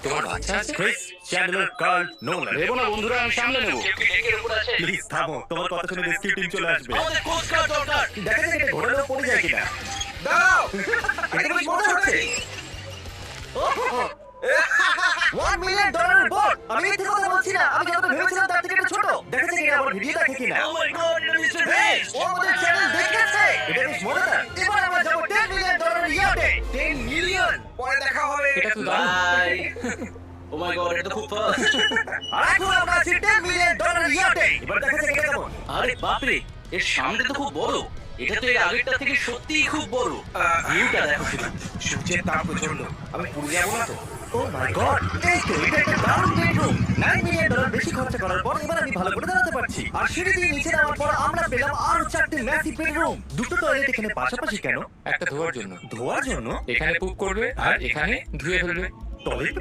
তোমার বাচ্চা আছে? Chris, Chandler, Carl, Nolan. ভেবো না বন্ধুরা, আমি সামলে নেবো। প্লিজ থামো, তোমার কথা শুনে রেস্কিউ টিম চলে আসবে। আমাদের কোচ কার দরকার। দেখা যাক এটা ঘোড়ালেও পড়ে যায় কিনা। দাঁড়াও, এটা বেশ মজা হচ্ছে। $1 মিলিয়ন বোট। আমি মিথ্যে কথা বলছি না, আমি যতটা ভেবেছিলাম তার থেকে এটা ছোট। দেখা যাক এটা আমার ভিডিও দেখে কিনা। ও মাই গড, এটা মিস্টার বিস্ট। ও আমাদের চ্যানেল দেখেছে। এটা বেশ মজাদার। এবার আমরা যাবো $10 মিলিয়ন ইয়াটে। 10 মিলিয়ন। পরে দেখা হবে। এটা তো দারুণ। বাই। ও মাই গড, এটা তো খুব ফাস্ট। আর এখন আমরা আছি $10 মিলিয়ন ইয়াটে। এবার দেখা যাক এটা কেমন। আরে বাপরে, এর সামনে তো খুব বড়। এটা তো এর আগেরটা থেকে সত্যিই খুব বড়। ভিউটা দেখো শুধু। সূর্যের তাপ প্রচন্ড। আমি পুড়ে যাবো না তো? ও মাই গড, এই তো এটা একটা দারুণ বেডরুম। $9 মিলিয়ন বেশি খরচা করার পর এবার আমি ভালো করে দাঁড়াতে পারছি। আর সিঁড়ি দিয়ে নিচে নামার পর আমরা পেলাম আরো 4টি ম্যাসিভ বেডরুম। দুটো টয়লেট এখানে পাশাপাশি কেন? একটা ধোয়ার জন্য। ধোয়ার জন্য? এখানে পুপ করবে আর এখানে ধুয়ে ফেলবে। টয়লেট